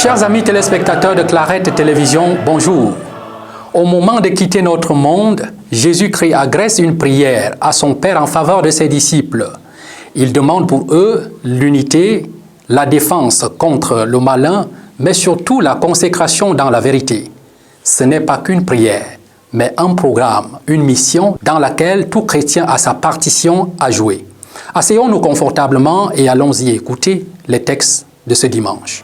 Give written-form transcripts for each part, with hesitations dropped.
Chers amis téléspectateurs de Clarette Télévision, bonjour. Au moment de quitter notre monde, Jésus-Christ adresse une prière à son Père en faveur de ses disciples. Il demande pour eux l'unité, la défense contre le malin, mais surtout la consécration dans la vérité. Ce n'est pas qu'une prière, mais un programme, une mission dans laquelle tout chrétien a sa partition à jouer. Asseyons-nous confortablement et allons-y écouter les textes de ce dimanche.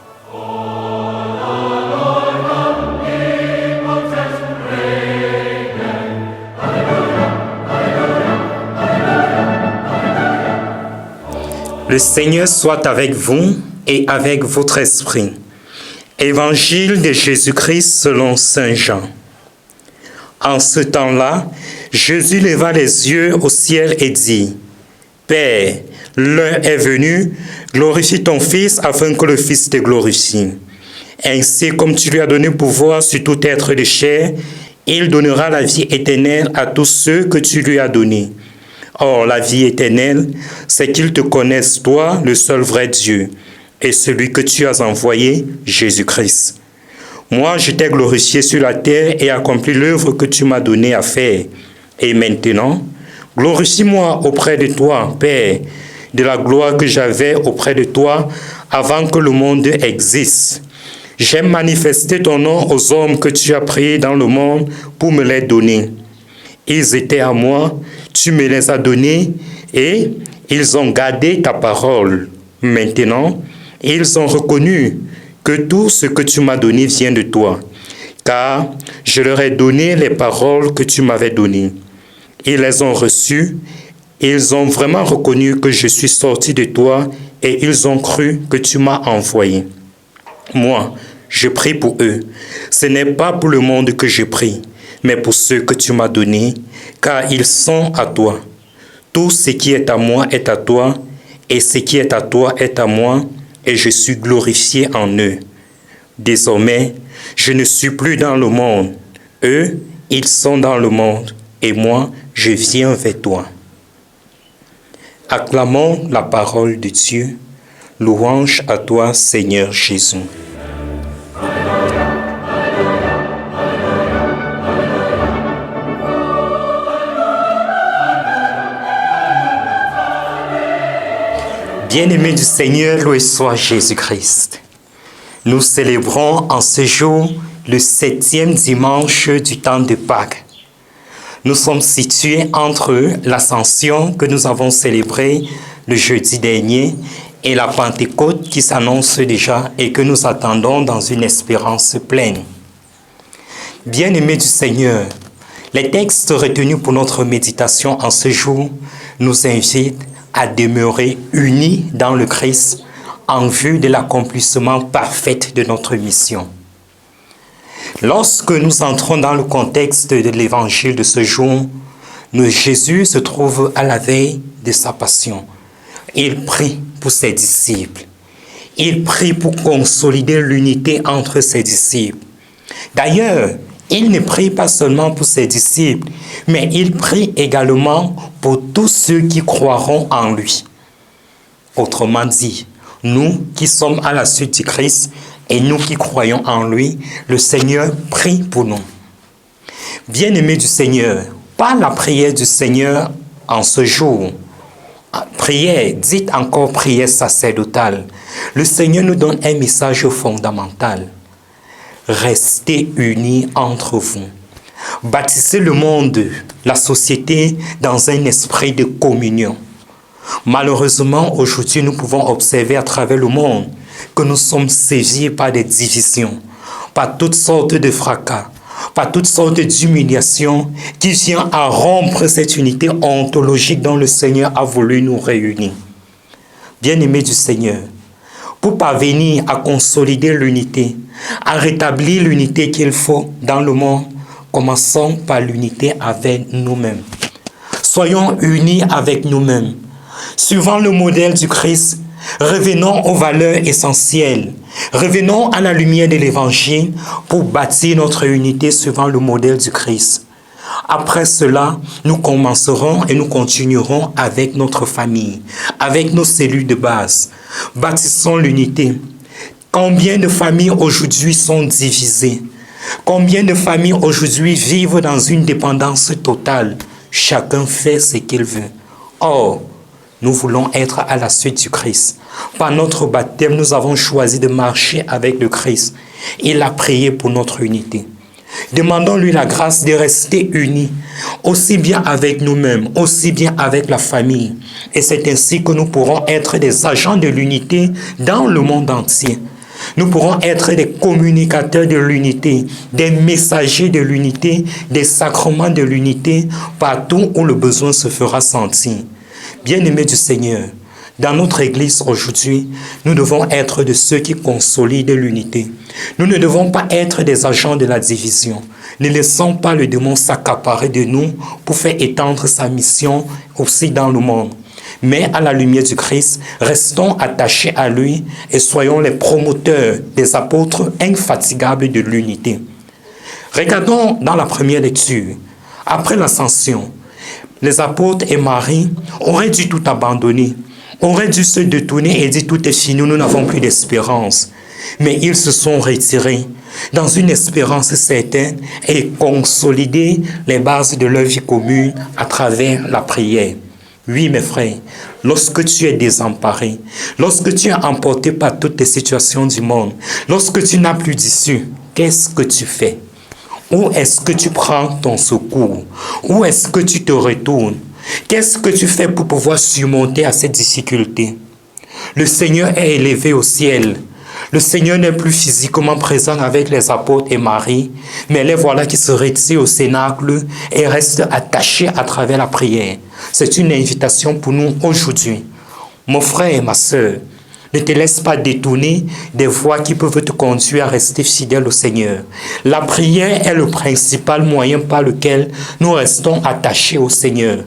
Le Seigneur soit avec vous et avec votre esprit. Évangile de Jésus-Christ selon saint Jean. En ce temps-là, Jésus leva les yeux au ciel et dit, « Père, l'heure est venue, glorifie ton Fils afin que le Fils te glorifie. Ainsi comme tu lui as donné pouvoir sur tout être de chair, il donnera la vie éternelle à tous ceux que tu lui as donnés. Or, la vie éternelle, c'est qu'ils te connaissent, toi, le seul vrai Dieu, et celui que tu as envoyé, Jésus-Christ. Moi, je t'ai glorifié sur la terre et accompli l'œuvre que tu m'as donnée à faire. Et maintenant, glorifie-moi auprès de toi, Père, de la gloire que j'avais auprès de toi avant que le monde existe. J'ai manifesté ton nom aux hommes que tu as pris dans le monde pour me les donner. Ils étaient à moi, tu me les as donnés et ils ont gardé ta parole. Maintenant, ils ont reconnu que tout ce que tu m'as donné vient de toi, car je leur ai donné les paroles que tu m'avais données. Ils les ont reçues, ils ont vraiment reconnu que je suis sorti de toi et ils ont cru que tu m'as envoyé. Moi, je prie pour eux. Ce n'est pas pour le monde que je prie, mais pour ceux que tu m'as donnés, car ils sont à toi. Tout ce qui est à moi est à toi, et ce qui est à toi est à moi, et je suis glorifié en eux. Désormais, je ne suis plus dans le monde. Eux, ils sont dans le monde, et moi, je viens vers toi. Acclamons la parole de Dieu. Louange à toi, Seigneur Jésus. Bien-aimés du Seigneur, loué soit Jésus-Christ. Nous célébrons en ce jour le 7e dimanche du temps de Pâques. Nous sommes situés entre l'Ascension que nous avons célébrée le jeudi dernier et la Pentecôte qui s'annonce déjà et que nous attendons dans une espérance pleine. Bien-aimés du Seigneur, les textes retenus pour notre méditation en ce jour nous invitent à demeurer unis dans le Christ en vue de l'accomplissement parfait de notre mission. Lorsque nous entrons dans le contexte de l'évangile de ce jour, Jésus se trouve à la veille de sa passion. Il prie pour ses disciples. Il prie pour consolider l'unité entre ses disciples. D'ailleurs, il ne prie pas seulement pour ses disciples, mais il prie également pour tous ceux qui croiront en lui. Autrement dit, nous qui sommes à la suite du Christ et nous qui croyons en lui, le Seigneur prie pour nous. Bien-aimés du Seigneur, par la prière du Seigneur en ce jour, prière, dites encore prière sacerdotale, le Seigneur nous donne un message fondamental. Restez unis entre vous. Bâtissez le monde, la société, dans un esprit de communion. Malheureusement, aujourd'hui, nous pouvons observer à travers le monde que nous sommes saisis par des divisions, par toutes sortes de fracas, par toutes sortes d'humiliations qui viennent à rompre cette unité ontologique dont le Seigneur a voulu nous réunir. Bien-aimés du Seigneur, pour parvenir à consolider l'unité, à rétablir l'unité qu'il faut dans le monde, commençons par l'unité avec nous-mêmes. Soyons unis avec nous-mêmes. Suivant le modèle du Christ, revenons aux valeurs essentielles. Revenons à la lumière de l'Évangile pour bâtir notre unité suivant le modèle du Christ. Après cela, nous commencerons et nous continuerons avec notre famille, avec nos cellules de base. Bâtissons l'unité. Combien de familles aujourd'hui sont divisées? Combien de familles aujourd'hui vivent dans une dépendance totale? Chacun fait ce qu'il veut. Or, nous voulons être à la suite du Christ. Par notre baptême, nous avons choisi de marcher avec le Christ. Il a prié pour notre unité. Demandons-lui la grâce de rester unis, aussi bien avec nous-mêmes, aussi bien avec la famille. Et c'est ainsi que nous pourrons être des agents de l'unité dans le monde entier. Nous pourrons être des communicateurs de l'unité, des messagers de l'unité, des sacrements de l'unité, partout où le besoin se fera sentir. Bien-aimés du Seigneur, dans notre Église aujourd'hui, nous devons être de ceux qui consolident l'unité. Nous ne devons pas être des agents de la division. Ne laissons pas le démon s'accaparer de nous pour faire étendre sa mission aussi dans le monde. Mais à la lumière du Christ, restons attachés à lui et soyons les promoteurs des apôtres infatigables de l'unité. Regardons dans la première lecture. Après l'ascension, les apôtres et Marie auraient dû tout abandonner, auraient dû se détourner et dire tout est fini, nous n'avons plus d'espérance. Mais ils se sont retirés dans une espérance certaine et consolidé les bases de leur vie commune à travers la prière. Oui, mes frères, lorsque tu es désemparé, lorsque tu es emporté par toutes les situations du monde, lorsque tu n'as plus d'issue, qu'est-ce que tu fais? Où est-ce que tu prends ton secours? Où est-ce que tu te retournes? Qu'est-ce que tu fais pour pouvoir surmonter à cette difficulté? Le Seigneur est élevé au ciel. Le Seigneur n'est plus physiquement présent avec les apôtres et Marie, mais les voilà qui se retirent au cénacle et restent attachés à travers la prière. C'est une invitation pour nous aujourd'hui. Mon frère et ma sœur, ne te laisse pas détourner des voies qui peuvent te conduire à rester fidèle au Seigneur. La prière est le principal moyen par lequel nous restons attachés au Seigneur.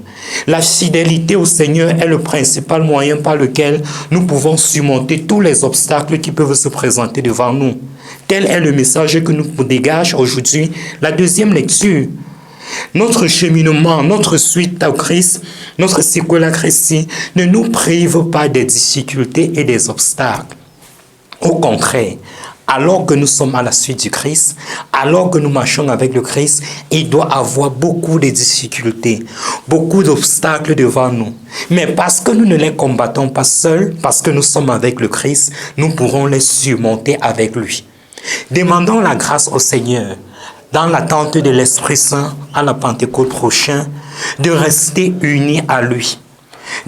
La fidélité au Seigneur est le principal moyen par lequel nous pouvons surmonter tous les obstacles qui peuvent se présenter devant nous. Tel est le message que nous dégage aujourd'hui la deuxième lecture. Notre cheminement, notre suite au Christ, notre séquela Christi ne nous prive pas des difficultés et des obstacles. Au contraire, alors que nous sommes à la suite du Christ, alors que nous marchons avec le Christ, il doit avoir beaucoup de difficultés, beaucoup d'obstacles devant nous. Mais parce que nous ne les combattons pas seuls, parce que nous sommes avec le Christ, nous pourrons les surmonter avec lui. Demandons la grâce au Seigneur, dans l'attente de l'Esprit Saint à la Pentecôte prochaine, de rester unis à lui,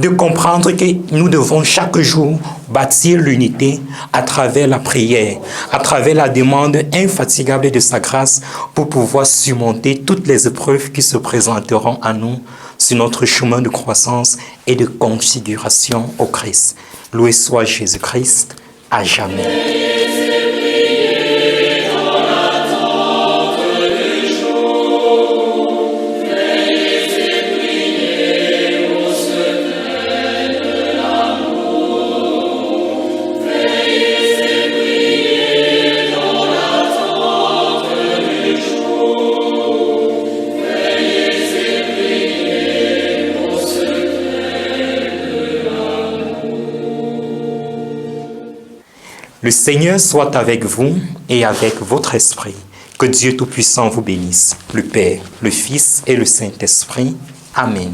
de comprendre que nous devons chaque jour bâtir l'unité à travers la prière, à travers la demande infatigable de sa grâce pour pouvoir surmonter toutes les épreuves qui se présenteront à nous sur notre chemin de croissance et de configuration au Christ. Loué soit Jésus-Christ à jamais. Le Seigneur soit avec vous et avec votre esprit. Que Dieu Tout-Puissant vous bénisse, le Père, le Fils et le Saint-Esprit. Amen.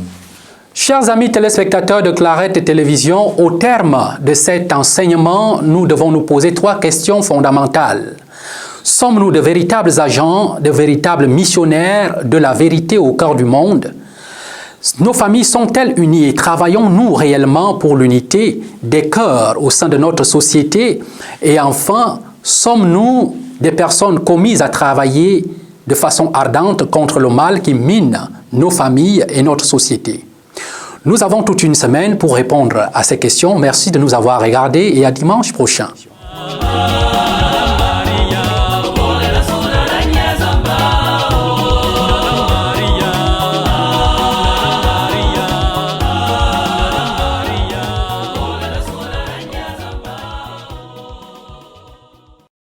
Chers amis téléspectateurs de Clarette Télévision, au terme de cet enseignement, nous devons nous poser 3 questions fondamentales. Sommes-nous de véritables agents, de véritables missionnaires de la vérité au cœur du monde? Nos familles sont-elles unies et travaillons-nous réellement pour l'unité des cœurs au sein de notre société? Et enfin, sommes-nous des personnes commises à travailler de façon ardente contre le mal qui mine nos familles et notre société? Nous avons toute une semaine pour répondre à ces questions. Merci de nous avoir regardés et à dimanche prochain.